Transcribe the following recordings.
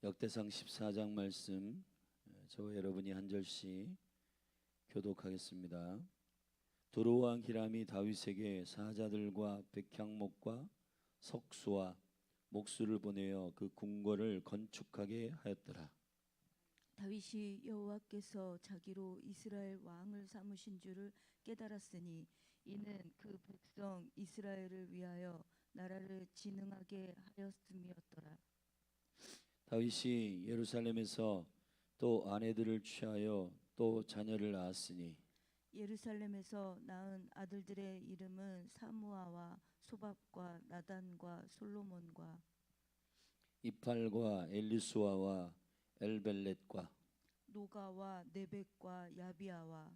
역대상 14장 말씀 저와 여러분이 한 절씩 교독하겠습니다. 두로왕 히람이 다윗에게 사자들과 백향목과 석수와 목수를 보내어 그 궁궐을 건축하게 하였더라. 다윗이 여호와께서 자기로 이스라엘 왕을 삼으신 줄을 깨달았으니 이는 그 백성 이스라엘을 위하여 나라를 진흥하게 하였음이었더라. 다윗이 예루살렘에서 또 아내들을 취하여 또 자녀를 낳았으니 예루살렘에서 낳은 아들들의 이름은 사무아와 소밥과 나단과 솔로몬과 이팔과 엘리수아와 엘벨렛과 노가와 네벡과 야비아와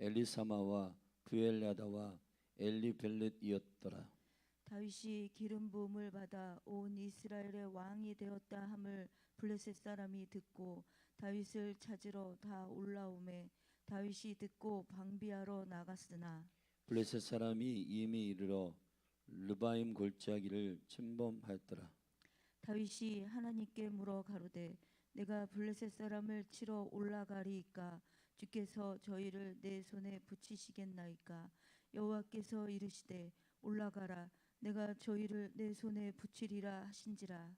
엘리사마와 부엘야다와 엘리벨렛이었더라. 다윗이 기름 부음을 받아 온 이스라엘의 왕이 되었다 함을 블레셋 사람이 듣고 다윗을 찾으러 다 올라오매 다윗이 듣고 방비하러 나갔으나 블레셋 사람이 이미 이르러 르바임 골짜기를 침범하였더라. 다윗이 하나님께 물어 가로되 내가 블레셋 사람을 치러 올라가리이까 주께서 저희를 내 손에 붙이시겠나이까. 여호와께서 이르시되 올라가라 내가 저희를 내 손에 붙이리라 하신지라.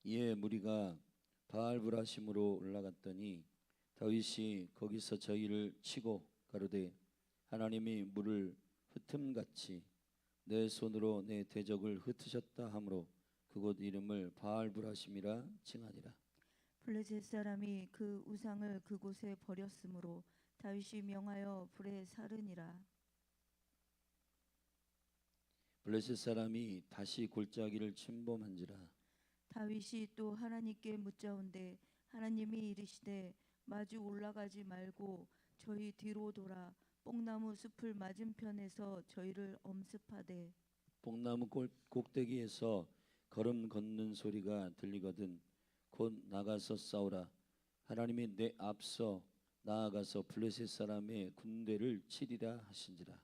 이에 무리가 바알브라심으로 올라갔더니 다윗이 거기서 저희를 치고 가로되 하나님이 물을 흩음같이 내 손으로 내 대적을 흩으셨다 하므로 그곳 이름을 바알브라심이라 칭하니라. 블레셋 사람이 그 우상을 그곳에 버렸으므로 다윗이 명하여 불에 사르니라. 블레셋 사람이 다시 골짜기를 침범한지라. 다윗이 또 하나님께 묻자온데 하나님이 이르시되 마주 올라가지 말고 저희 뒤로 돌아 뽕나무 숲을 맞은편에서 저희를 엄습하되 뽕나무 꼭대기에서 걸음 걷는 소리가 들리거든 곧 나가서 싸우라. 하나님이 내 앞서 나아가서 블레셋 사람의 군대를 치리라 하신지라.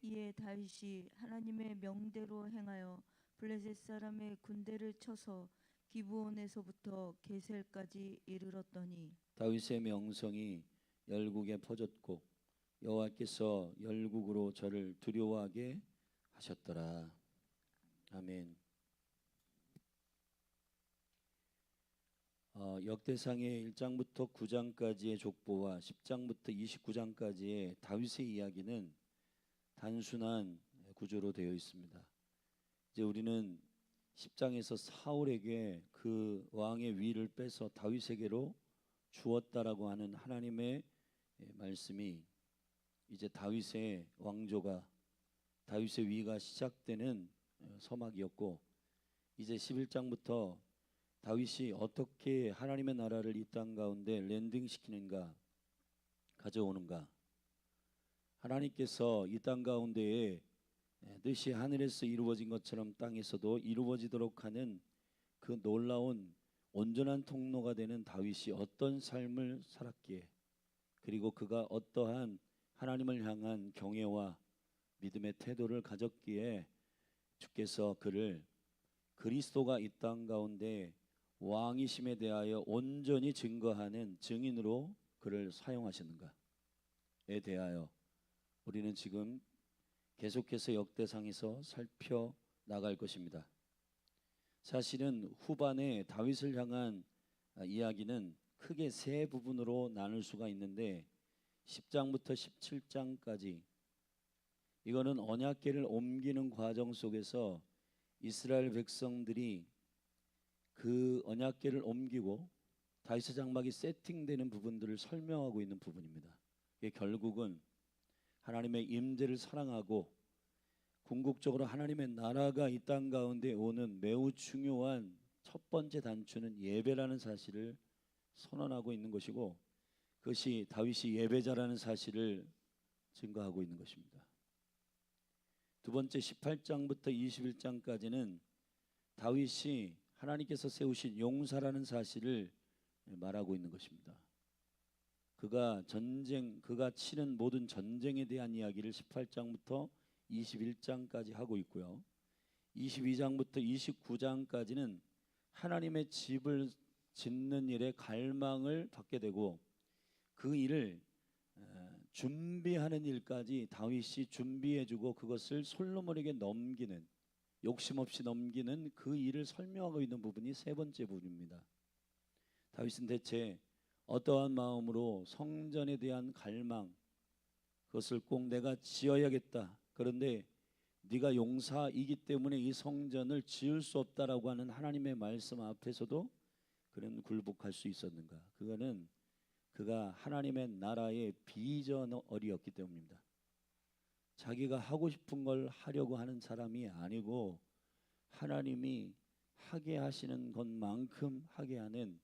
이에 다윗이 하나님의 명대로 행하여 블레셋 사람의 군대를 쳐서 기브온에서부터 게셀까지 이르렀더니 다윗의 명성이 열국에 퍼졌고 여호와께서 열국으로 저를 두려워하게 하셨더라. 아멘. 역대상의 1장부터 9장까지의 족보와 10장부터 29장까지의 다윗의 이야기는 단순한 구조로 되어 있습니다. 이제 우리는 10장에서 사울에게 그 왕의 위를 빼서 다윗에게로 주었다라고 하는 하나님의 말씀이 이제 다윗의 왕조가 다윗의 위가 시작되는 서막이었고 이제 11장부터 다윗이 어떻게 하나님의 나라를 이 땅 가운데 랜딩시키는가 가져오는가 하나님께서 이 땅 가운데에 뜻이 하늘에서 이루어진 것처럼 땅에서도 이루어지도록 하는 그 놀라운 온전한 통로가 되는 다윗이 어떤 삶을 살았기에 그리고 그가 어떠한 하나님을 향한 경외와 믿음의 태도를 가졌기에 주께서 그를 그리스도가 이 땅 가운데 왕이심에 대하여 온전히 증거하는 증인으로 그를 사용하시는가에 대하여 우리는 지금 계속해서 역대상에서 살펴나갈 것입니다. 사실은 후반에 다윗을 향한 이야기는 크게 세 부분으로 나눌 수가 있는데 10장부터 17장까지 이거는 언약궤를 옮기는 과정 속에서 이스라엘 백성들이 그 언약궤를 옮기고 다윗의 장막이 세팅되는 부분들을 설명하고 있는 부분입니다. 이게 결국은 하나님의 임재를 사랑하고 궁극적으로 하나님의 나라가 이 땅 가운데 오는 매우 중요한 첫 번째 단추는 예배라는 사실을 선언하고 있는 것이고 그것이 다윗이 예배자라는 사실을 증거하고 있는 것입니다. 두 번째 18장부터 21장까지는 다윗이 하나님께서 세우신 용사라는 사실을 말하고 있는 것입니다. 그가 치는 모든 전쟁에 대한 이야기를 18장부터 21장까지 하고 있고요. 22장부터 29장까지는 하나님의 집을 짓는 일에 갈망을 받게 되고 그 일을 준비하는 일까지 다윗이 준비해주고 그것을 솔로몬에게 넘기는, 욕심 없이 넘기는 그 일을 설명하고 있는 부분이 세 번째 부분입니다. 다윗은 대체 어떠한 마음으로 성전에 대한 갈망, 그것을 꼭 내가 지어야겠다, 그런데 네가 용사이기 때문에 이 성전을 지을 수 없다라고 하는 하나님의 말씀 앞에서도 그는 굴복할 수 있었는가? 그거는 그가 하나님의 나라의 비전어리였기 때문입니다. 자기가 하고 싶은 걸 하려고 하는 사람이 아니고 하나님이 하게 하시는 것만큼 하게 하는,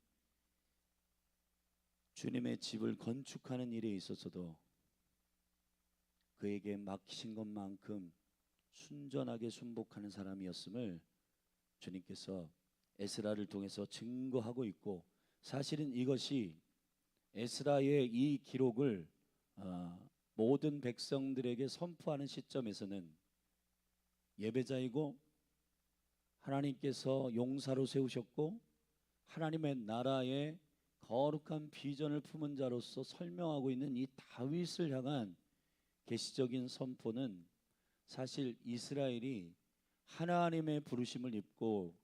주님의 집을 건축하는 일에 있어서도 그에게 맡기신 것만큼 순전하게 순복하는 사람이었음을 주님께서 에스라를 통해서 증거하고 있고, 사실은 이것이 에스라의 이 기록을 모든 백성들에게 선포하는 시점에서는 예배자이고 하나님께서 용사로 세우셨고 하나님의 나라의 거룩한 비전을 품은 자로서 설명하고 있는 이 다윗을 향한 계시적인 선포는 사실 이스라엘이 하나님의 부르심을 입고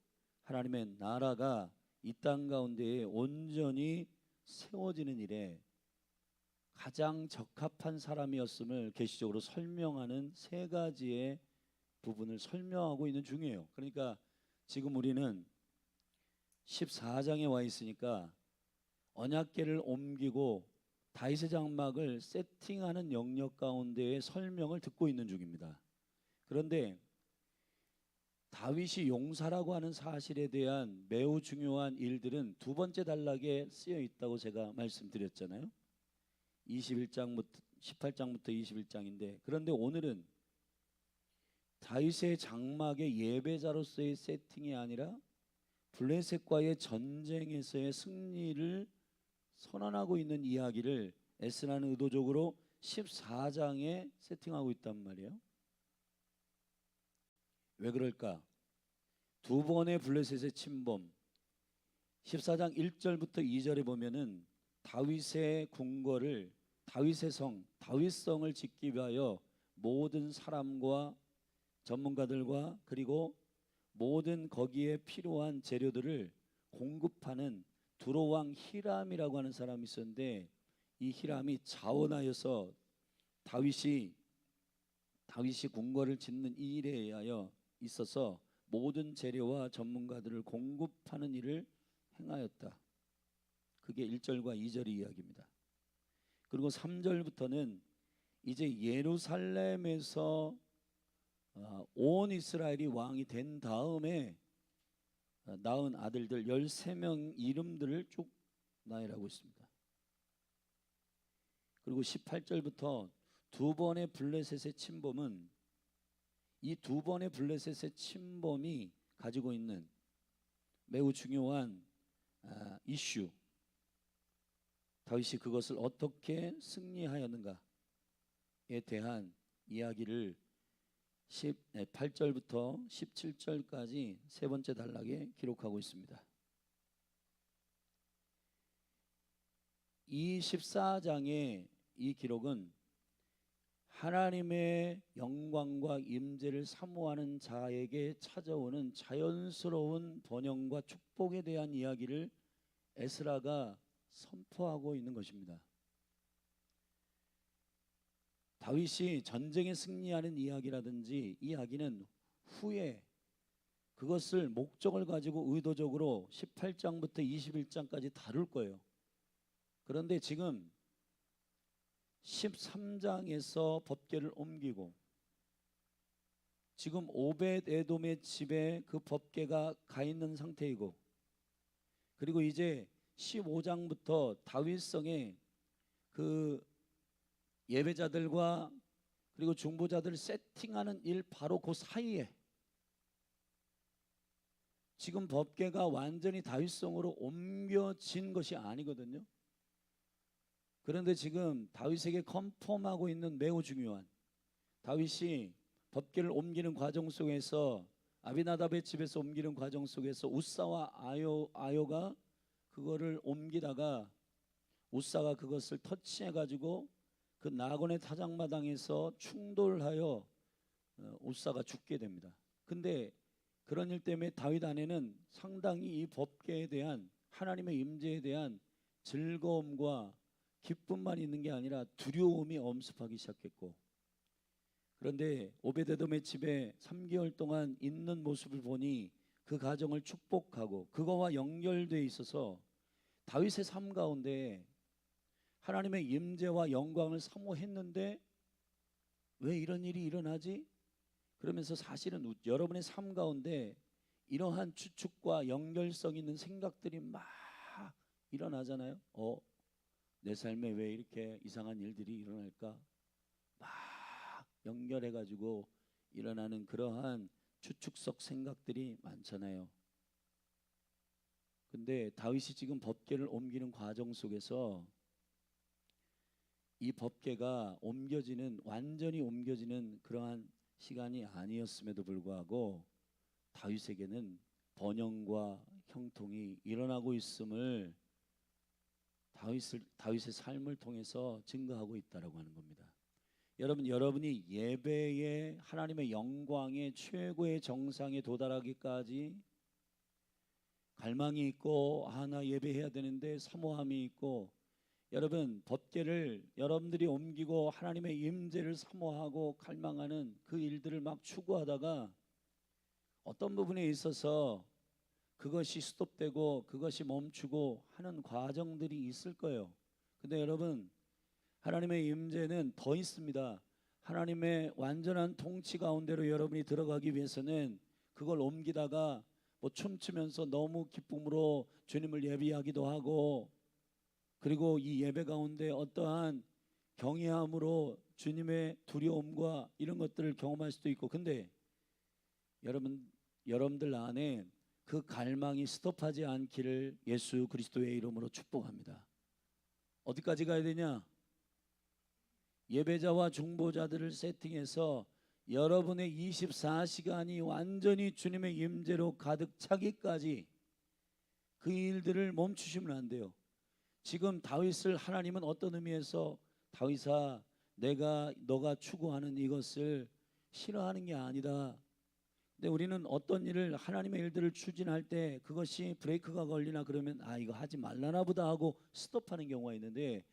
하나님의 나라가 이 땅 가운데에 온전히 세워지는 일에 가장 적합한 사람이었음을 계시적으로 설명하는 세 가지의 부분을 설명하고 있는 중이에요. 그러니까 지금 우리는 14장에 와 있으니까 언약궤를 옮기고 다윗의 장막을 세팅하는 영역 가운데의 설명을 듣고 있는 중입니다. 그런데 다윗이 용사라고 하는 사실에 대한 매우 중요한 일들은 두 번째 단락에 쓰여 있다고 제가 말씀드렸잖아요. 21장부터 18장부터 21장인데, 그런데 오늘은 다윗의 장막의 예배자로서의 세팅이 아니라 블레셋과의 전쟁에서의 승리를 선언하고 있는 이야기를 에스라는 의도적으로 14장에 세팅하고 있단 말이에요. 왜 그럴까? 두 번의 블레셋의 침범, 14장 1절부터 2절에 보면은 다윗의 궁궐을, 다윗의 성, 다윗성을 짓기 위하여 모든 사람과 전문가들과 그리고 모든 거기에 필요한 재료들을 공급하는 두로왕 히람이라고 하는 사람이 있었는데, 이 히람이 자원하여서 다윗이 궁궐을 짓는 이 일에 의하여 있어서 모든 재료와 전문가들을 공급하는 일을 행하였다. 그게 1절과 2절의 이야기입니다. 그리고 3절부터는 이제 예루살렘에서 온 이스라엘이 왕이 된 다음에 낳은 아들들 13명 이름들을 쭉 나열하고 있습니다. 그리고 18절부터 두 번의 블레셋의 침범은, 이 두 번의 블레셋의 침범이 가지고 있는 매우 중요한 이슈, 다윗이 그것을 어떻게 승리하였는가에 대한 이야기를 8절부터 17절까지 세 번째 단락에 기록하고 있습니다. 이 14장의 이 기록은 하나님의 영광과 임재를 사모하는 자에게 찾아오는 자연스러운 번영과 축복에 대한 이야기를 에스라가 선포하고 있는 것입니다. 다윗이 전쟁에 승리하는 이야기라든지 이 이야기는 후에 그것을 목적을 가지고 의도적으로 18장부터 21장까지 다룰 거예요. 그런데 지금 13장에서 법궤를 옮기고 지금 오벳 에돔의 집에 그 법궤가 가 있는 상태이고, 그리고 이제 15장부터 다윗성에 그 예배자들과 그리고 중보자들을 세팅하는 일 바로 그 사이에 지금 법궤가 완전히 다윗성으로 옮겨진 것이 아니거든요. 그런데 지금 다윗에게 컨펌하고 있는 매우 중요한, 다윗이 법궤를 옮기는 과정 속에서 아비나답의 집에서 옮기는 과정 속에서 우사와 아요가 그거를 옮기다가 우사가 그것을 터치해 가지고 그 나곤의 타작마당에서 충돌하여 우사가 죽게 됩니다. 근데 그런 일 때문에 다윗 안에는 상당히 이 법궤에 대한 하나님의 임재에 대한 즐거움과 기쁨만 있는 게 아니라 두려움이 엄습하기 시작했고, 그런데 오베데돔의 집에 3개월 동안 있는 모습을 보니 그 가정을 축복하고 그거와 연결돼 있어서 다윗의 삶 가운데 하나님의 임재와 영광을 사모했는데 왜 이런 일이 일어나지? 그러면서 사실은 여러분의 삶 가운데 이러한 추측과 연결성 있는 생각들이 막 일어나잖아요. 내 삶에 왜 이렇게 이상한 일들이 일어날까? 막 연결해 가지고 일어나는 그러한 추측적 생각들이 많잖아요. 근데 다윗이 지금 법궤를 옮기는 과정 속에서 이 법궤가 완전히 옮겨지는 그러한 시간이 아니었음에도 불구하고 다윗에게는 번영과 형통이 일어나고 있음을 다윗의 삶을 통해서 증거하고 있다라고 하는 겁니다. 여러분이 예배의 하나님의 영광의 최고의 정상에 도달하기까지 갈망이 있고 나 예배해야 되는데 사모함이 있고, 여러분 법궤를 여러분들이 옮기고 하나님의 임재를 사모하고 갈망하는 그 일들을 막 추구하다가 어떤 부분에 있어서 그것이 스톱되고 그것이 멈추고 하는 과정들이 있을 거예요. 근데 여러분, 하나님의 임재는 더 있습니다. 하나님의 완전한 통치 가운데로 여러분이 들어가기 위해서는 그걸 옮기다가 춤추면서 너무 기쁨으로 주님을 예배하기도 하고, 그리고 이 예배 가운데 어떠한 경외함으로 주님의 두려움과 이런 것들을 경험할 수도 있고, 근데 여러분들 안에 그 갈망이 스톱하지 않기를 예수 그리스도의 이름으로 축복합니다. 어디까지 가야 되냐? 예배자와 중보자들을 세팅해서 여러분의 24시간이 완전히 주님의 임재로 가득 차기까지 그 일들을 멈추시면 안 돼요. 지금 다윗을 하나님은 어떤 의미에서 다윗아 너가 추구하는 이것을 싫어하는 게 아니다. 근데 우리는 어떤 일을 하나님의 일들을 추진할 때 그것이 브레이크가 걸리나 그러면 이거 하지 말라나 보다 하고 스톱하는 경우가 있는데,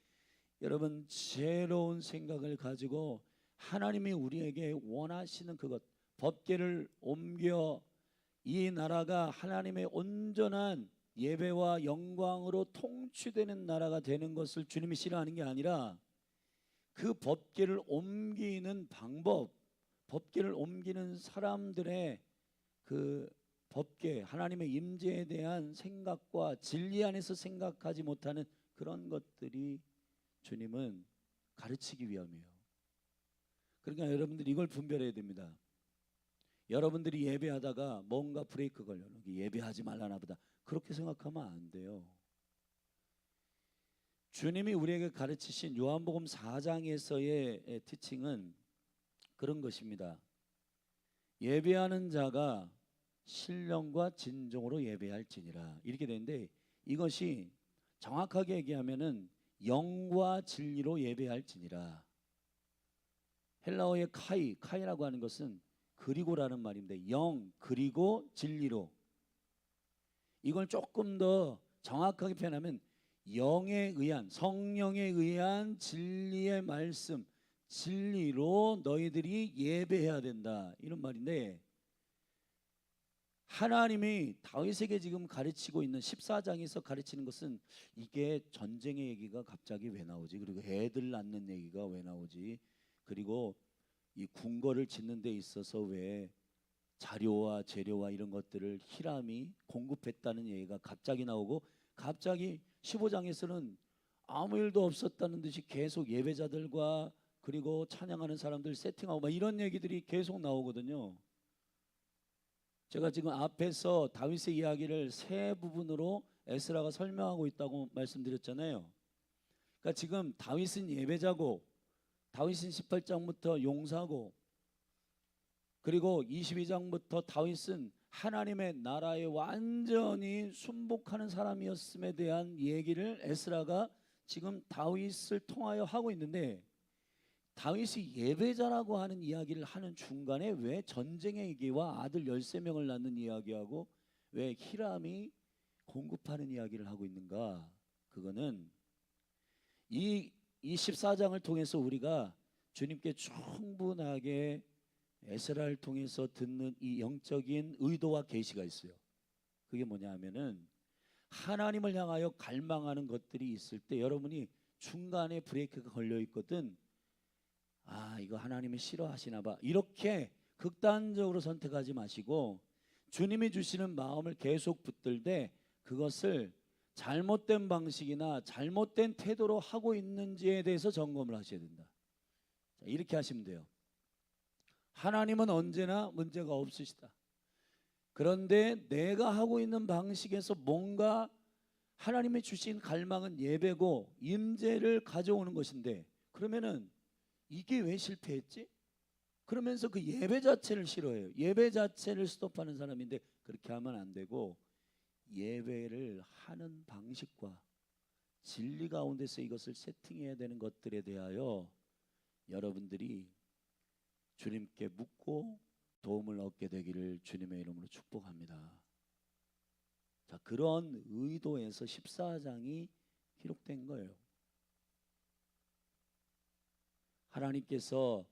여러분 새로운 생각을 가지고 하나님이 우리에게 원하시는 그것, 법궤를 옮겨 이 나라가 하나님의 온전한 예배와 영광으로 통치되는 나라가 되는 것을 주님이 싫어하는 게 아니라 그 법궤를 옮기는 방법, 법궤를 옮기는 사람들의 그 법궤, 하나님의 임재에 대한 생각과 진리 안에서 생각하지 못하는 그런 것들이 주님은 가르치기 위함이에요. 그러니까 여러분들이 이걸 분별해야 됩니다. 여러분들이 예배하다가 뭔가 브레이크 걸려 예배하지 말라나 보다 그렇게 생각하면 안 돼요. 주님이 우리에게 가르치신 요한복음 4장에서의 티칭은 그런 것입니다. 예배하는 자가 신령과 진정으로 예배할지니라, 이렇게 되는데, 이것이 정확하게 얘기하면은 영과 진리로 예배할지니라. 헬라어의 카이라고 하는 것은 그리고라는 말인데, 영 그리고 진리로, 이걸 조금 더 정확하게 표현하면 영에 의한, 성령에 의한 진리의 말씀, 진리로 너희들이 예배해야 된다, 이런 말인데, 하나님이 다윗에게 지금 가르치고 있는 14장에서 가르치는 것은 이게 전쟁의 얘기가 갑자기 왜 나오지? 그리고 애들 낳는 얘기가 왜 나오지? 그리고 이 궁궐을 짓는 데 있어서 왜 자료와 재료와 이런 것들을 히람이 공급했다는 얘기가 갑자기 나오고, 갑자기 15장에서는 아무 일도 없었다는 듯이 계속 예배자들과 그리고 찬양하는 사람들 세팅하고 막 이런 얘기들이 계속 나오거든요. 제가 지금 앞에서 다윗의 이야기를 세 부분으로 에스라가 설명하고 있다고 말씀드렸잖아요. 그러니까 지금 다윗은 예배자고, 다윗은 18장부터 용사고, 그리고 22장부터 다윗은 하나님의 나라에 완전히 순복하는 사람이었음에 대한 얘기를 에스라가 지금 다윗을 통하여 하고 있는데, 다윗이 예배자라고 하는 이야기를 하는 중간에 왜 전쟁의 얘기와 아들 13명을 낳는 이야기하고 왜 히람이 공급하는 이야기를 하고 있는가? 그거는 이 14장을 통해서 우리가 주님께 충분하게 에스라를 통해서 듣는 이 영적인 의도와 계시가 있어요. 그게 뭐냐 하면은 하나님을 향하여 갈망하는 것들이 있을 때 여러분이 중간에 브레이크가 걸려 있거든. 아, 이거 하나님이 싫어하시나 봐, 이렇게 극단적으로 선택하지 마시고 주님이 주시는 마음을 계속 붙들되 그것을 잘못된 방식이나 잘못된 태도로 하고 있는지에 대해서 점검을 하셔야 된다. 자, 이렇게 하시면 돼요. 하나님은 언제나 문제가 없으시다. 그런데 내가 하고 있는 방식에서 뭔가 하나님이 주신 갈망은 예배고 임재를 가져오는 것인데, 그러면은 이게 왜 실패했지? 그러면서 그 예배 자체를 싫어해요. 예배 자체를 스톱하는 사람인데, 그렇게 하면 안 되고 예배를 하는 방식과 진리 가운데서 이것을 세팅해야 되는 것들에 대하여 여러분들이 주님께 묻고 도움을 얻게 되기를 주님의 이름으로 축복합니다. 자, 그런 의도에서 14장이 기록된 거예요. 하나님께서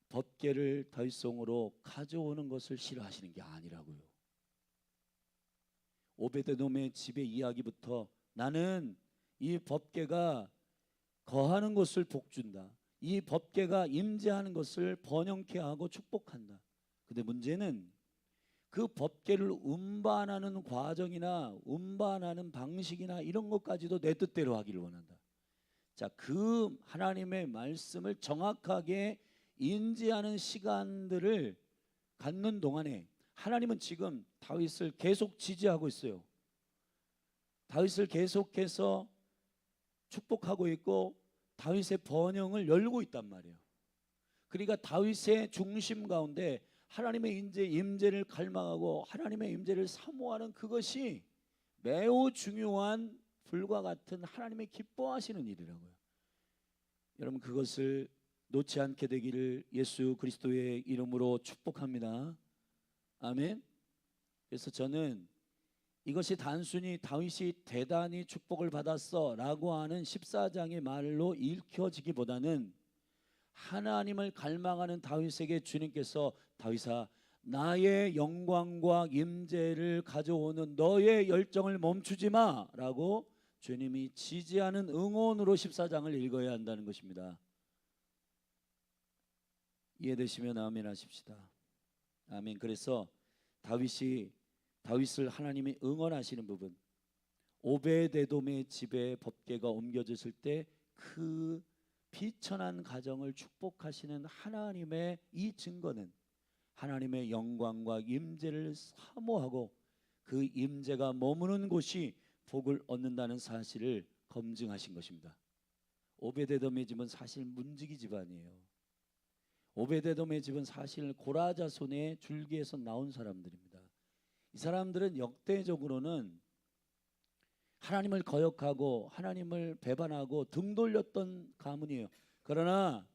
법궤를 다윗성으로 가져오는 것을 싫어하시는 게 아니라고요. 오베데돔의 집의 이야기부터 나는 이 법궤가 거하는 것을 복준다, 이 법궤가 임재하는 것을 번영케 하고 축복한다. 근데 문제는 그 법궤를 운반하는 과정이나 운반하는 방식이나 이런 것까지도 내 뜻대로 하기를 원한다. 자, 그 하나님의 말씀을 정확하게 인지하는 시간들을 갖는 동안에 하나님은 지금 다윗을 계속 지지하고 있어요. 다윗을 계속해서 축복하고 있고 다윗의 번영을 열고 있단 말이에요. 그러니까 다윗의 중심 가운데 하나님의 임재를 갈망하고 하나님의 임재를 사모하는 그것이 매우 중요한 불과 같은 하나님의 기뻐하시는 일이라고요. 여러분, 그것을 놓지 않게 되기를 예수 그리스도의 이름으로 축복합니다. 아멘. 그래서 저는 이것이 단순히 다윗이 대단히 축복을 받았어 라고 하는 14장의 말로 읽혀지기보다는 하나님을 갈망하는 다윗에게 주님께서 다윗아, 나의 영광과 임재를 가져오는 너의 열정을 멈추지 마 라고 주님이 지지하는 응원으로 14장을 읽어야 한다는 것입니다. 이해되시면 아멘 하십시다. 아멘. 그래서 다윗을 하나님이 응원하시는 부분, 오베데돔의 집에 법궤가 옮겨졌을 때 그 비천한 가정을 축복하시는 하나님의 이 증거는 하나님의 영광과 임재를 사모하고 그 임재가 머무는 곳이 복을 얻는다는 사실을 검증하신 것입니다. 오베데돔의 집은 사실 문지기 집안이에요. 오베데돔의 집은 사실 고라 자손의 줄기에서 나온 사람들입니다. 이 사람들은 역대적으로는 하나님을 거역하고 하나님을 배반하고 등 돌렸던 가문이에요. 그러나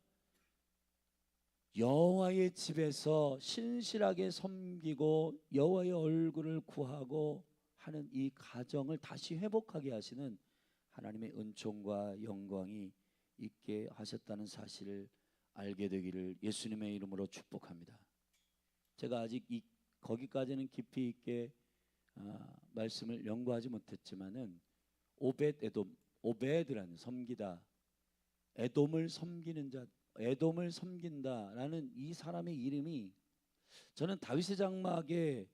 여호와의 집에서 신실하게 섬기고 여호와의 얼굴을 구하고 하는 이 가정을 다시 회복하게 하시는 하나님의 은총과 영광이 있게 하셨다는 사실을 알게 되기를 예수님의 이름으로 축복합니다. 제가 아직 거기까지는 깊이 있게 말씀을 연구하지 못했지만은 오벳에돔, 오벳이라는 섬기다, 에돔을 섬기는 자, 에돔을 섬긴다라는 이 사람의 이름이 저는 다윗의 장막에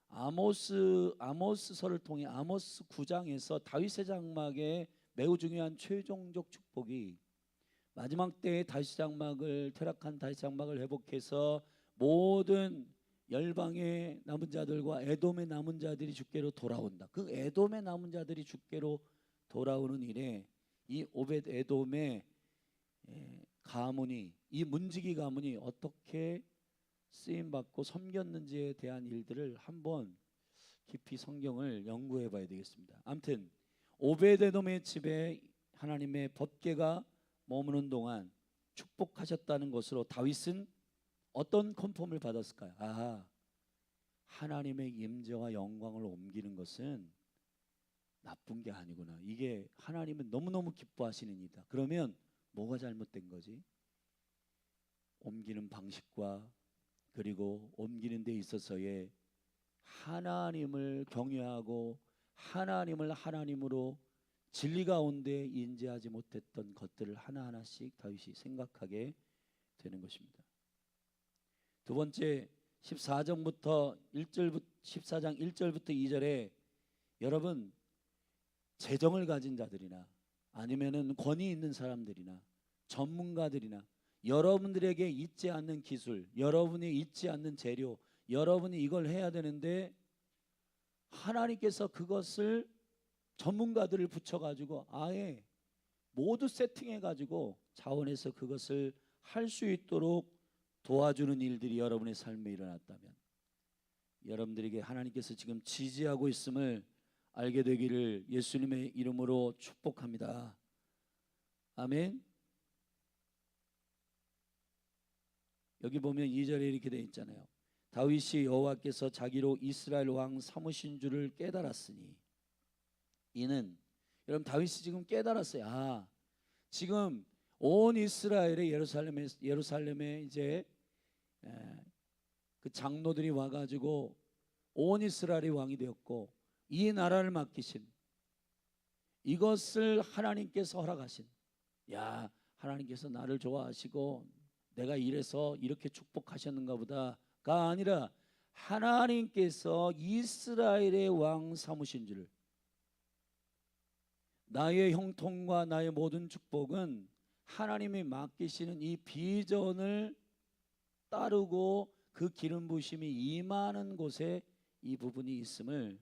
아모스서를 통해 아모스 9장에서 다윗의 장막에 매우 중요한 최종적 축복이 마지막 때에 다윗의 장막을 퇴락한 다윗의 장막을 회복해서 모든 열방의 남은 자들과 에돔의 남은 자들이 주께로 돌아온다. 그 에돔의 남은 자들이 주께로 돌아오는 일에 이 오벳 에돔의 가문이, 이 문지기 가문이 어떻게 쓰임 받고 섬겼는지에 대한 일들을 한번 깊이 성경을 연구해 봐야 되겠습니다. 아무튼 오베데돔의 집에 하나님의 법궤가 머무는 동안 축복하셨다는 것으로 다윗은 어떤 컨펌을 받았을까요? 아하, 하나님의 임재와 영광을 옮기는 것은 나쁜 게 아니구나. 이게 하나님은 너무너무 기뻐하시는 일이다. 그러면 뭐가 잘못된 거지? 옮기는 방식과 그리고 옮기는 데 있어서의 하나님을 경외하고 하나님을 하나님으로 진리 가운데 인지하지 못했던 것들을 하나하나씩 다윗이 생각하게 되는 것입니다. 두 번째 14장부터 1절부터 14장 1절부터 2절에 여러분 재정을 가진 자들이나 아니면은 권위 있는 사람들이나 전문가들이나 여러분들에게 있지 않는 기술, 여러분이 있지 않는 재료, 여러분이 이걸 해야 되는데 하나님께서 그것을 전문가들을 붙여가지고 아예 모두 세팅해가지고 자원해서 그것을 할 수 있도록 도와주는 일들이 여러분의 삶에 일어났다면 여러분들에게 하나님께서 지금 지지하고 있음을 알게 되기를 예수님의 이름으로 축복합니다. 아멘. 여기 보면 2절에 이렇게 되어 있잖아요. 다윗이 여호와께서 자기로 이스라엘 왕 삼으신 줄을 깨달았으니 이는 여러분 다윗이 지금 깨달았어요. 아, 지금 온 이스라엘의 예루살렘에 이제 그 장로들이 와가지고 온 이스라엘의 왕이 되었고 이 나라를 맡기신 이것을 하나님께서 허락하신 야 하나님께서 나를 좋아하시고 내가 이래서 이렇게 축복하셨는가 보다가 아니라 하나님께서 이스라엘의 왕 삼으신 줄 나의 형통과 나의 모든 축복은 하나님이 맡기시는 이 비전을 따르고 그 기름 부심이 임하는 곳에 이 부분이 있음을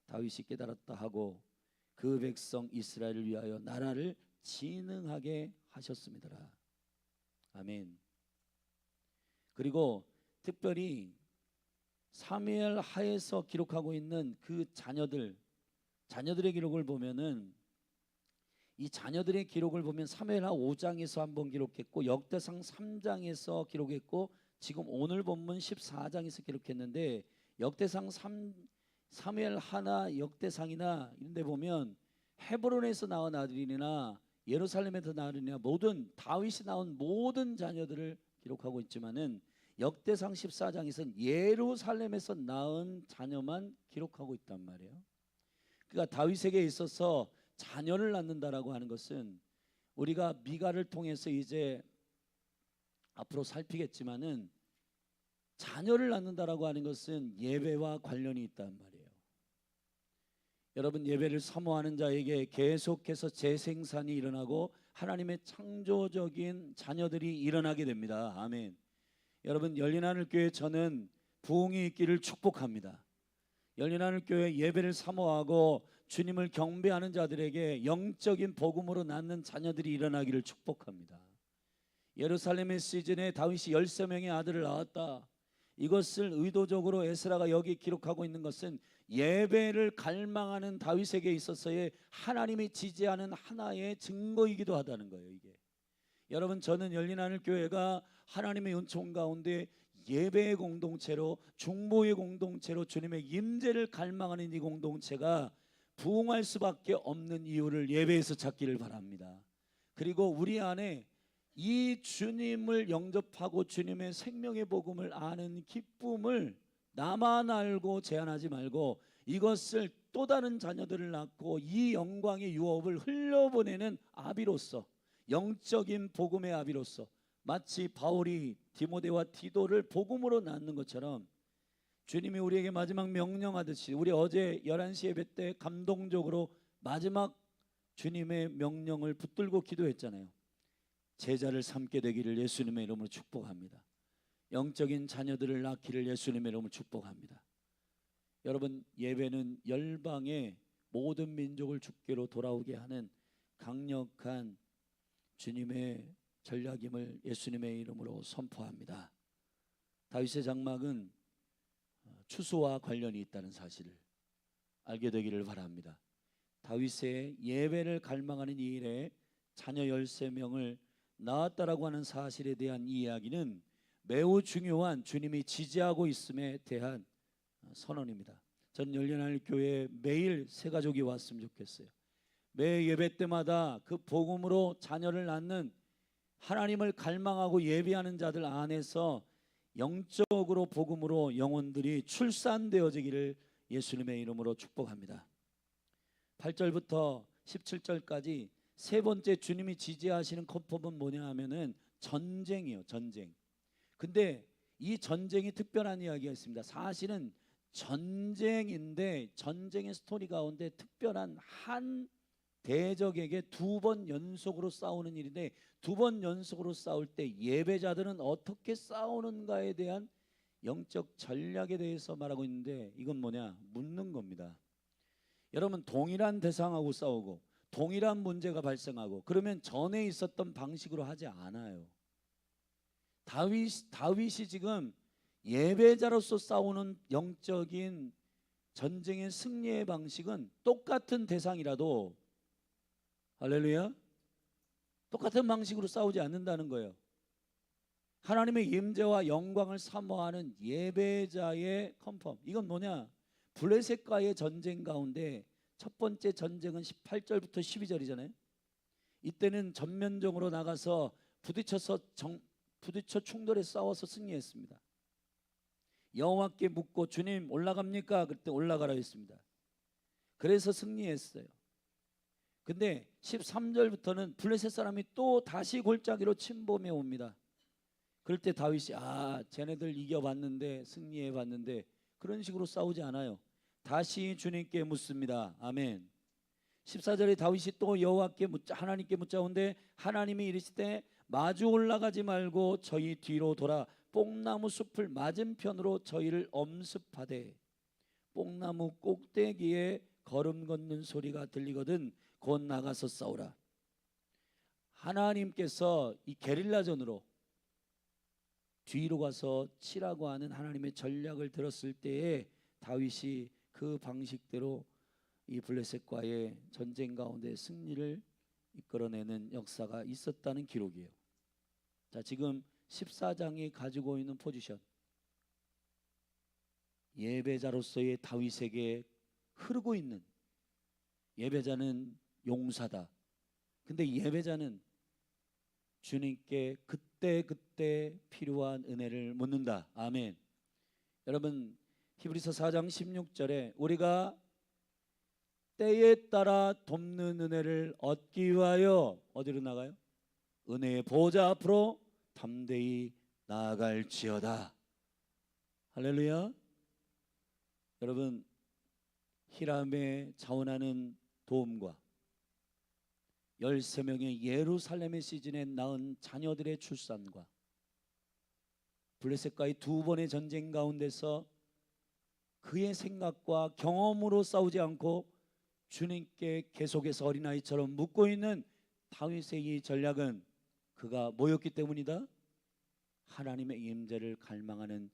다윗이 깨달았다 하고 그 백성 이스라엘을 위하여 나라를 진흥하게 하셨습니다. 아멘. 그리고 특별히 사무엘 하에서 기록하고 있는 그 자녀들의 기록을 보면은 이 자녀들의 기록을 보면 사무엘하 5장에서 한번 기록했고 역대상 3장에서 기록했고 지금 오늘 본문 14장에서 기록했는데 역대상 3 사무엘 하나 역대상이나 이런 데 보면 헤브론에서 낳은 아들이나 예루살렘에서 낳은 아들이나 모든 다윗이 낳은 모든 자녀들을 기록하고 있지만은 역대상 14장에서는 예루살렘에서 낳은 자녀만 기록하고 있단 말이에요. 그러니까 다윗에게 있어서 자녀를 낳는다라고 하는 것은 우리가 미가를 통해서 이제 앞으로 살피겠지만은 자녀를 낳는다라고 하는 것은 예배와 관련이 있단 말이에요. 여러분 예배를 사모하는 자에게 계속해서 재생산이 일어나고 하나님의 창조적인 자녀들이 일어나게 됩니다. 아멘. 여러분 열린하늘교회 저는 부흥이 있기를 축복합니다. 열린하늘교회 예배를 사모하고 주님을 경배하는 자들에게 영적인 복음으로 낳는 자녀들이 일어나기를 축복합니다. 예루살렘의 시즌에 다윗이 13명의 아들을 낳았다. 이것을 의도적으로 에스라가 여기 기록하고 있는 것은 예배를 갈망하는 다윗에게 있어서의 하나님이 지지하는 하나의 증거이기도 하다는 거예요. 이게 여러분 저는 열린하늘교회가 하나님의 은총 가운데 예배의 공동체로 중보의 공동체로 주님의 임재를 갈망하는 이 공동체가 부흥할 수밖에 없는 이유를 예배에서 찾기를 바랍니다. 그리고 우리 안에 이 주님을 영접하고 주님의 생명의 복음을 아는 기쁨을 나만 알고 제한하지 말고 이것을 또 다른 자녀들을 낳고 이 영광의 유업을 흘려보내는 아비로서 영적인 복음의 아비로서 마치 바울이 디모데와 디도를 복음으로 낳는 것처럼 주님이 우리에게 마지막 명령하듯이 우리 어제 11시 예배 때 감동적으로 마지막 주님의 명령을 붙들고 기도했잖아요. 제자를 삼게 되기를 예수님의 이름으로 축복합니다. 영적인 자녀들을 낳기를 예수님의 이름으로 축복합니다. 여러분 예배는 열방의 모든 민족을 주께로 돌아오게 하는 강력한 주님의 전략임을 예수님의 이름으로 선포합니다. 다윗의 장막은 추수와 관련이 있다는 사실을 알게 되기를 바랍니다. 다윗의 예배를 갈망하는 이 일에 자녀 13명을 낳았다라고 하는 사실에 대한 이야기는 매우 중요한 주님이 지지하고 있음에 대한 선언입니다. 전 열린하늘 교회에 매일 새 가족이 왔으면 좋겠어요. 매 예배 때마다 그 복음으로 자녀를 낳는 하나님을 갈망하고 예배하는 자들 안에서 영적으로 복음으로 영혼들이 출산되어지기를 예수님의 이름으로 축복합니다. 8절부터 17절까지 세 번째 주님이 지지하시는 컨펌은 뭐냐 하면은 전쟁이요, 전쟁. 근데 이 전쟁이 특별한 이야기가 있습니다. 사실은 전쟁인데 전쟁의 스토리 가운데 특별한 한 대적에게 2번 연속으로 싸우는 일인데 2번 연속으로 싸울 때 예배자들은 어떻게 싸우는가에 대한 영적 전략에 대해서 말하고 있는데, 이건 뭐냐? 묻는 겁니다. 여러분, 동일한 대상하고 싸우고 동일한 문제가 발생하고 그러면 전에 있었던 방식으로 하지 않아요. 다윗이 지금 예배자로서 싸우는 영적인 전쟁의 승리의 방식은 똑같은 대상이라도, 할렐루야, 똑같은 방식으로 싸우지 않는다는 거예요. 하나님의 임재와 영광을 사모하는 예배자의 컨펌. 이건 뭐냐? 블레셋과의 전쟁 가운데 첫 번째 전쟁은 18절부터 12절이잖아요. 이때는 전면적으로 나가서 부딪혀 충돌에 싸워서 승리했습니다. 여호와께 묻고 주님 올라갑니까? 그때 올라가라 했습니다. 그래서 승리했어요. 근데 13절부터는 블레셋 사람이 또 다시 골짜기로 침범해 옵니다. 그럴 때 다윗이 쟤네들 이겨봤는데, 승리해봤는데, 그런 식으로 싸우지 않아요. 다시 주님께 묻습니다. 아멘. 14절에 다윗이 또 여호와께 하나님께 묻자온데 하나님이 이르시되 마주 올라가지 말고 저희 뒤로 돌아 뽕나무 숲을 맞은편으로 저희를 엄습하되 뽕나무 꼭대기에 걸음 걷는 소리가 들리거든 곧 나가서 싸우라. 하나님께서 이 게릴라전으로 뒤로 가서 치라고 하는 하나님의 전략을 들었을 때에 다윗이 그 방식대로 이 블레셋과의 전쟁 가운데 승리를 이끌어내는 역사가 있었다는 기록이에요. 자, 지금 14장이 가지고 있는 포지션, 예배자로서의 다윗에게 흐르고 있는, 예배자는 용사다. 근데 예배자는 주님께 그때 필요한 은혜를 묻는다. 아멘. 여러분, 히브리서 4장 16절에 우리가 때에 따라 돕는 은혜를 얻기 위하여 어디로 나가요? 은혜의 보좌 앞으로 담대히 나아갈지어다. 할렐루야. 여러분, 히람에 자원하는 도움과 13명의 예루살렘의 시즌에 낳은 자녀들의 출산과 블레셋과의 2번의 전쟁 가운데서 그의 생각과 경험으로 싸우지 않고 주님께 계속해서 어린아이처럼 묻고 있는 다윗의 이 전략은 그가 뭐였기 때문이다? 하나님의 임재를 갈망하는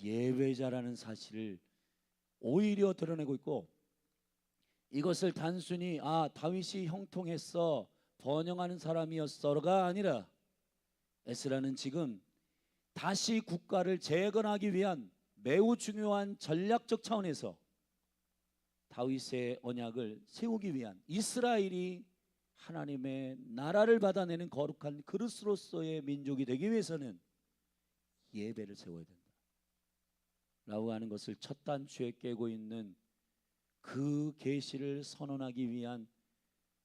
예배자라는 사실을 오히려 드러내고 있고, 이것을 단순히 다윗이 형통했어, 번영하는 사람이었어가 아니라 에스라는 지금 다시 국가를 재건하기 위한 매우 중요한 전략적 차원에서 다윗의 언약을 세우기 위한, 이스라엘이 하나님의 나라를 받아내는 거룩한 그릇으로서의 민족이 되기 위해서는 예배를 세워야 된다 라고 하는 것을 첫 단추에 깨고 있는 그 계시를 선언하기 위한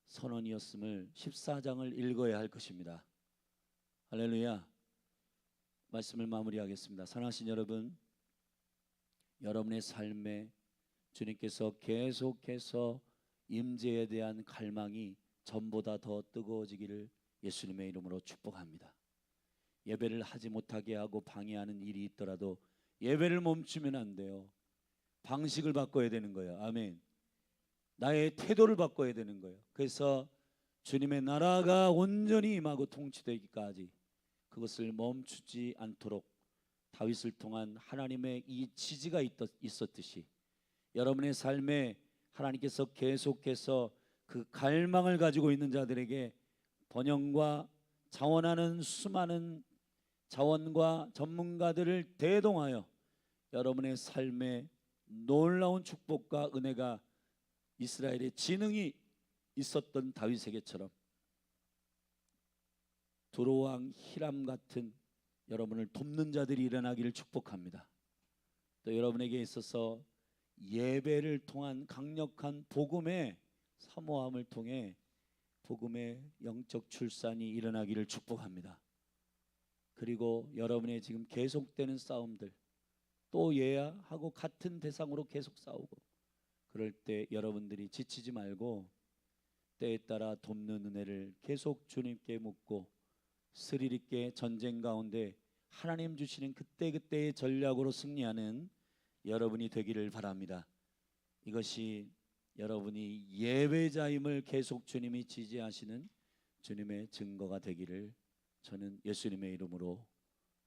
선언이었음을 14장을 읽어야 할 것입니다. 할렐루야. 말씀을 마무리하겠습니다. 사랑하신 여러분, 여러분의 삶에 주님께서 계속해서 임재에 대한 갈망이 전보다 더 뜨거워지기를 예수님의 이름으로 축복합니다. 예배를 하지 못하게 하고 방해하는 일이 있더라도 예배를 멈추면 안 돼요. 방식을 바꿔야 되는 거예요. 아멘. 나의 태도를 바꿔야 되는 거예요. 그래서 주님의 나라가 온전히 임하고 통치되기까지 그것을 멈추지 않도록 다윗을 통한 하나님의 이 지지가 있었듯이 여러분의 삶에 하나님께서 계속해서 그 갈망을 가지고 있는 자들에게 번영과 자원하는 수많은 자원과 전문가들을 대동하여 여러분의 삶에 놀라운 축복과 은혜가 이스라엘의 지능이 있었던 다윗에게처럼 두로왕 히람 같은 여러분을 돕는 자들이 일어나기를 축복합니다. 또 여러분에게 있어서 예배를 통한 강력한 복음의 사모함을 통해 복음의 영적 출산이 일어나기를 축복합니다. 그리고 여러분의 지금 계속되는 싸움들, 또 예하고 같은 대상으로 계속 싸우고, 그럴 때 여러분들이 지치지 말고 때에 따라 돕는 은혜를 계속 주님께 묻고 스릴 있게 전쟁 가운데 하나님 주시는 그때그때의 전략으로 승리하는 여러분이 되기를 바랍니다. 이것이 여러분이 예배자임을 계속 주님이 지지하시는 주님의 증거가 되기를 저는 예수님의 이름으로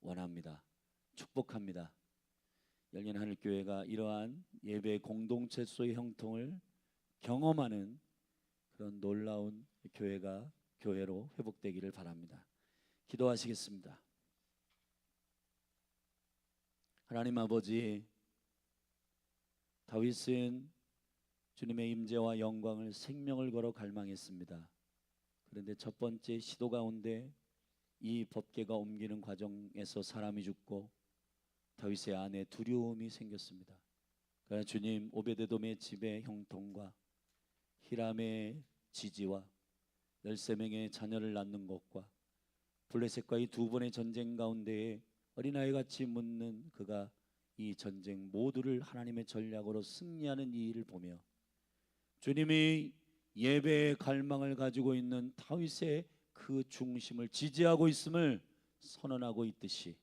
원합니다. 축복합니다. 열린 하늘교회가 이러한 예배 공동체소의 형통을 경험하는 그런 놀라운 교회로 회복되기를 바랍니다. 기도하시겠습니다. 하나님 아버지, 다윗은 주님의 임재와 영광을 생명을 걸어 갈망했습니다. 그런데 첫 번째 시도 가운데 이 법궤가 옮기는 과정에서 사람이 죽고 다윗의 안에 두려움이 생겼습니다. 그러나 주님, 오베데돔의 집의 형통과 히람의 지지와 13명의 자녀를 낳는 것과 블레셋과의 두 번의 전쟁 가운데에 어린아이같이 묻는 그가 이 전쟁 모두를 하나님의 전략으로 승리하는 이 일을 보며 주님이 예배의 갈망을 가지고 있는 다윗의 그 중심을 지지하고 있음을 선언하고 있듯이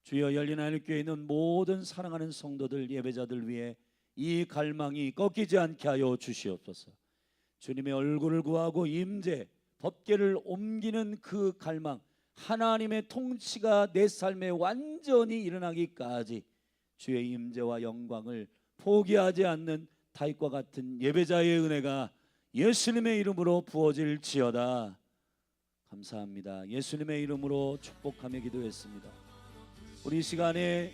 주여, 열린 하늘교회에 있는 모든 사랑하는 성도들, 예배자들 위해 이 갈망이 꺾이지 않게 하여 주시옵소서. 주님의 얼굴을 구하고 임재, 법궤를 옮기는 그 갈망, 하나님의 통치가 내 삶에 완전히 일어나기까지 주의 임재와 영광을 포기하지 않는 다윗과 같은 예배자의 은혜가 예수님의 이름으로 부어질지어다. 감사합니다. 예수님의 이름으로 축복하며 기도했습니다. 우리 이 시간에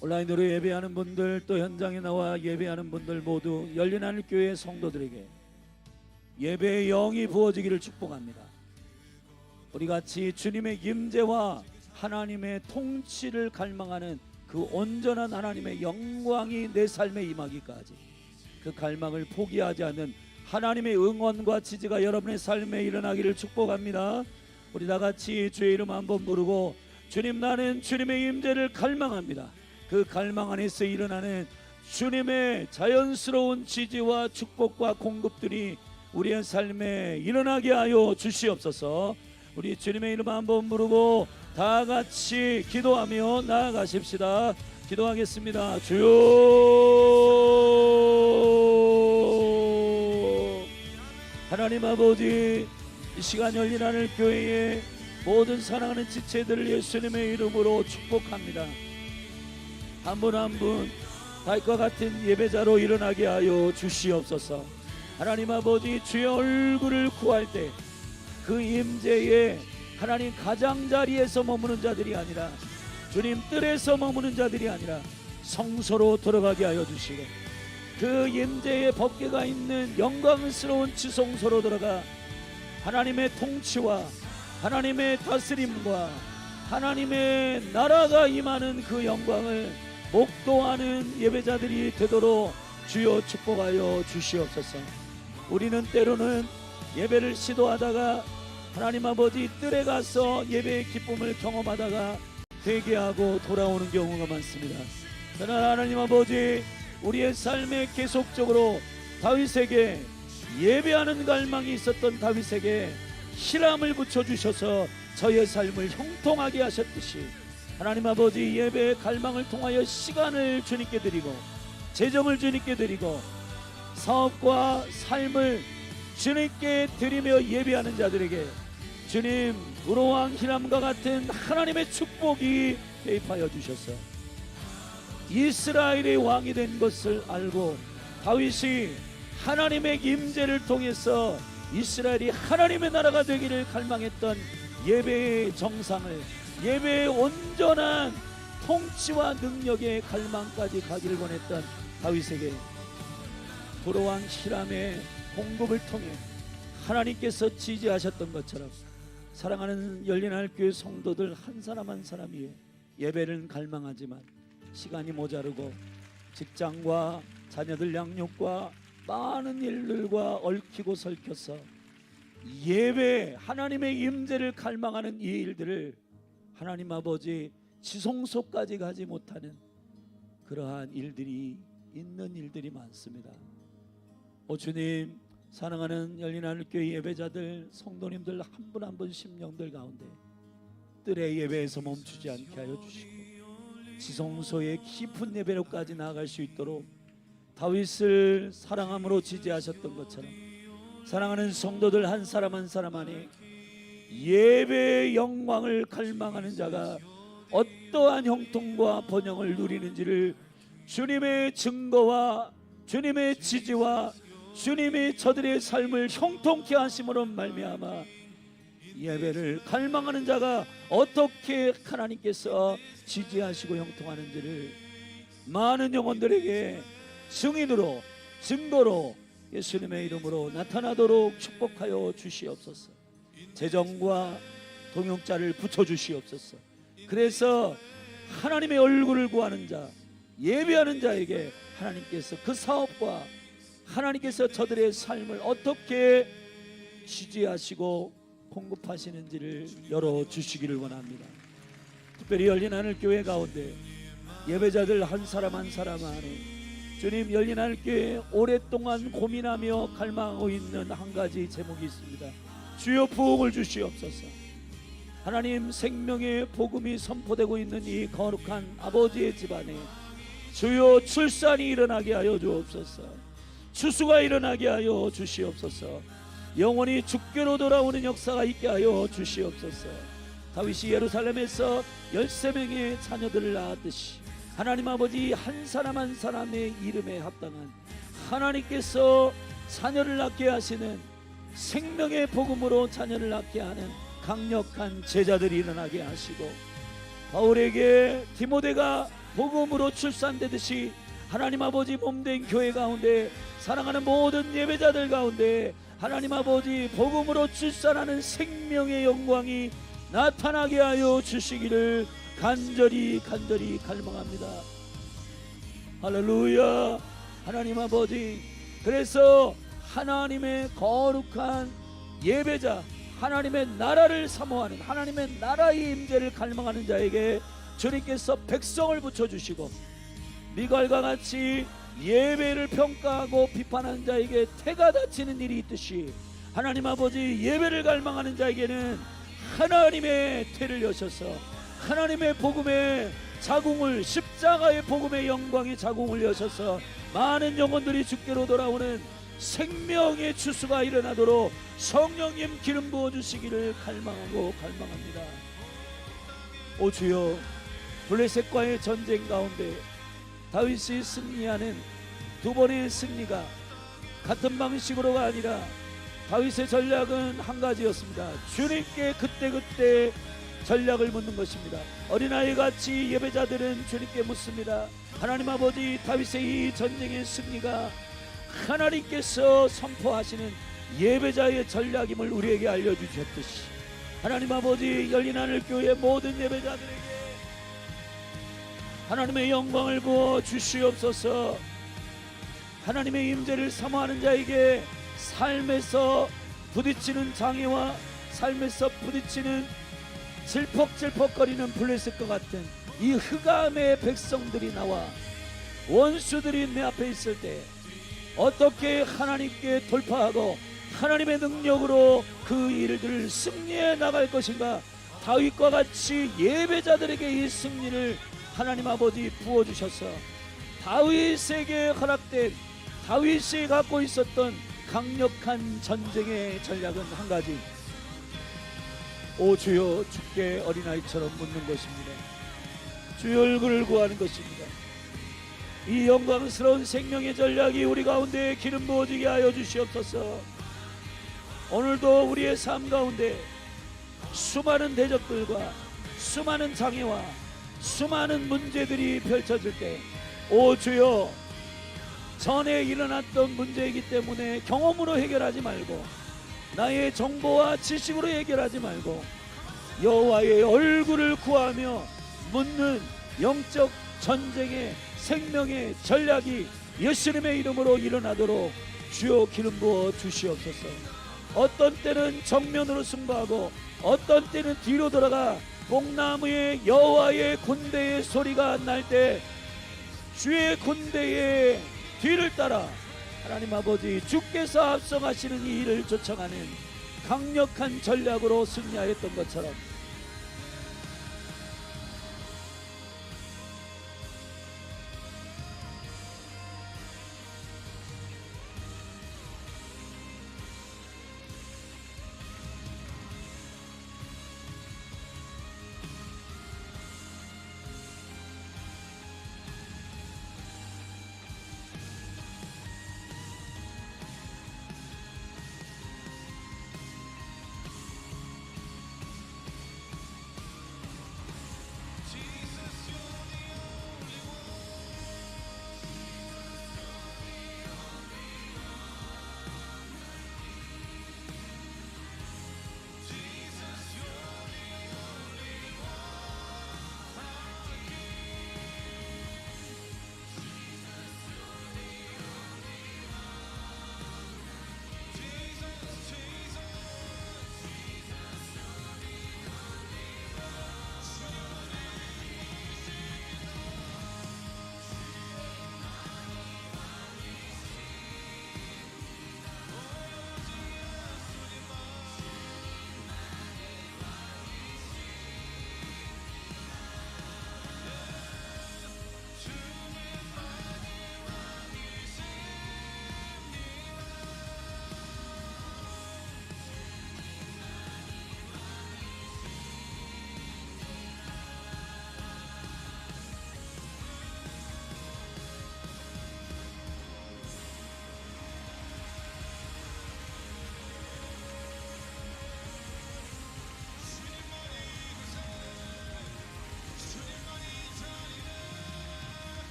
온라인으로 예배하는 분들, 또 현장에 나와 예배하는 분들 모두 열린 하늘교회 성도들에게 예배의 영이 부어지기를 축복합니다. 우리 같이 주님의 임재와 하나님의 통치를 갈망하는 그 온전한 하나님의 영광이 내 삶에 임하기까지 그 갈망을 포기하지 않는 하나님의 응원과 지지가 여러분의 삶에 일어나기를 축복합니다. 우리 다 같이 주의 이름 한번 부르고, 주님, 나는 주님의 임재를 갈망합니다. 그 갈망 안에서 일어나는 주님의 자연스러운 지지와 축복과 공급들이 우리의 삶에 일어나게 하여 주시옵소서. 우리 주님의 이름 한번 부르고 다 같이 기도하며 나아가십시다. 기도하겠습니다. 주여, 하나님 아버지, 이 시간 열린 하늘 교회의 모든 사랑하는 지체들을 예수님의 이름으로 축복합니다. 한 분 한 분 다윗과 같은 예배자로 일어나게 하여 주시옵소서. 하나님 아버지, 주의 얼굴을 구할 때 그 임재에 하나님 가장자리에서 머무는 자들이 아니라 주님 뜰에서 머무는 자들이 아니라 성소로 들어가게 하여 주시고, 그 임재의 법궤가 있는 영광스러운 지성소로 들어가 하나님의 통치와 하나님의 다스림과 하나님의 나라가 임하는 그 영광을 목도하는 예배자들이 되도록 주여 축복하여 주시옵소서. 우리는 때로는 예배를 시도하다가 하나님 아버지 뜰에 가서 예배의 기쁨을 경험하다가 회개하고 돌아오는 경우가 많습니다. 그러나 하나님 아버지, 우리의 삶에 계속적으로 다윗에게 예배하는 갈망이 있었던 다윗에게 희람을 붙여주셔서 저의 삶을 형통하게 하셨듯이 하나님 아버지, 예배의 갈망을 통하여 시간을 주님께 드리고 재정을 주님께 드리고 사업과 삶을 주님께 드리며 예배하는 자들에게 주님, 두로왕 히람과 같은 하나님의 축복이 개입하여 주셔서 이스라엘의 왕이 된 것을 알고 다윗이 하나님의 임재를 통해서 이스라엘이 하나님의 나라가 되기를 갈망했던 예배의 정상을, 예배의 온전한 통치와 능력의 갈망까지 가기를 원했던 다윗에게 두로왕 히람의 공급을 통해 하나님께서 지지하셨던 것처럼 사랑하는 열린하늘교회 성도들 한 사람 한 사람이 예배를 갈망하지만 시간이 모자르고 직장과 자녀들 양육과 많은 일들과 얽히고 설켜서 예배, 하나님의 임재를 갈망하는 이 일들을 하나님 아버지 지성소까지 가지 못하는 그러한 일들이 있는 일들이 많습니다. 오 주님, 사랑하는 열린하늘교회 예배자들, 성도님들 한 분 한 분 심령들 가운데 뜰의 예배에서 멈추지 않게 하여 주시고 지성소의 깊은 예배로까지 나아갈 수 있도록 다윗을 사랑함으로 지지하셨던 것처럼 사랑하는 성도들 한 사람 한 사람 안에 예배의 영광을 갈망하는 자가 어떠한 형통과 번영을 누리는지를 주님의 증거와 주님의 지지와 주님이 저들의 삶을 형통케 하심으로 말미암아 예배를 갈망하는 자가 어떻게 하나님께서 지지하시고 형통하는지를 많은 영혼들에게 증인으로 증거로 예수님의 이름으로 나타나도록 축복하여 주시옵소서. 재정과 동역자를 붙여주시옵소서. 그래서 하나님의 얼굴을 구하는 자, 예배하는 자에게 하나님께서 그 사업과 하나님께서 저들의 삶을 어떻게 지지하시고 공급하시는지를 열어주시기를 원합니다. 특별히 열린하늘교회 가운데 예배자들 한 사람 한 사람 안에 주님, 열린하늘교회 오랫동안 고민하며 갈망하고 있는 한 가지 제목이 있습니다. 주여 부흥을 주시옵소서. 하나님, 생명의 복음이 선포되고 있는 이 거룩한 아버지의 집안에 주여 출산이 일어나게 하여 주옵소서. 추수가 일어나게 하여 주시옵소서. 영원히 주께로 돌아오는 역사가 있게 하여 주시옵소서. 다윗이 예루살렘에서 13명의 자녀들을 낳았듯이 하나님 아버지 한 사람 한 사람의 이름에 합당한 하나님께서 자녀를 낳게 하시는 생명의 복음으로 자녀를 낳게 하는 강력한 제자들이 일어나게 하시고 바울에게 디모데가 복음으로 출산되듯이 하나님 아버지 몸된 교회 가운데 사랑하는 모든 예배자들 가운데 하나님 아버지 복음으로 출산하는 생명의 영광이 나타나게 하여 주시기를 간절히 갈망합니다. 할렐루야. 하나님 아버지, 그래서 하나님의 거룩한 예배자, 하나님의 나라를 사모하는 하나님의 나라의 임재를 갈망하는 자에게 주님께서 백성을 붙여주시고 미갈과 같이 예배를 평가하고 비판하는 자에게 태가 다치는 일이 있듯이 하나님 아버지 예배를 갈망하는 자에게는 하나님의 태를 여셔서 하나님의 복음의 자궁을, 십자가의 복음의 영광의 자궁을 여셔서 많은 영혼들이 주께로 돌아오는 생명의 추수가 일어나도록 성령님 기름 부어주시기를 갈망합니다. 오 주여, 블레셋과의 전쟁 가운데 다윗이 승리하는 두 번의 승리가 같은 방식으로가 아니라 다윗의 전략은 한 가지였습니다. 주님께 그때그때 전략을 묻는 것입니다. 어린아이같이 예배자들은 주님께 묻습니다. 하나님 아버지, 다윗의 이 전쟁의 승리가 하나님께서 선포하시는 예배자의 전략임을 우리에게 알려주셨듯이 하나님 아버지, 열린하늘교회 모든 예배자들에게 하나님의 영광을 부어 주시옵소서. 하나님의 임재를 사모하는 자에게 삶에서 부딪히는 장애와 삶에서 부딪히는 질퍽질퍽거리는 블레셋과 같은 이 흑암의 백성들이 나와 원수들이 내 앞에 있을 때 어떻게 하나님께 돌파하고 하나님의 능력으로 그 일들을 승리해 나갈 것인가. 다윗과 같이 예배자들에게 이 승리를 하나님 아버지 부어주셔서 다윗에게 허락된, 다윗이 갖고 있었던 강력한 전쟁의 전략은 한 가지, 오 주여, 주께 어린아이처럼 묻는 것입니다. 주의 얼굴을 구하는 것입니다. 이 영광스러운 생명의 전략이 우리 가운데 기름 부어지게 하여 주시옵소서. 오늘도 우리의 삶 가운데 수많은 대적들과 수많은 장애와 수많은 문제들이 펼쳐질 때, 오 주여, 전에 일어났던 문제이기 때문에 경험으로 해결하지 말고 나의 정보와 지식으로 해결하지 말고 여호와의 얼굴을 구하며 묻는 영적 전쟁의 생명의 전략이 예수님의 이름으로 일어나도록 주여 기름 부어 주시옵소서. 어떤 때는 정면으로 승부하고 어떤 때는 뒤로 돌아가 뽕나무의 여호와의 군대의 소리가 날 때 주의 군대의 뒤를 따라 하나님 아버지 주께서 앞서가시는 이 일을 쫓아가는 강력한 전략으로 승리하였던 것처럼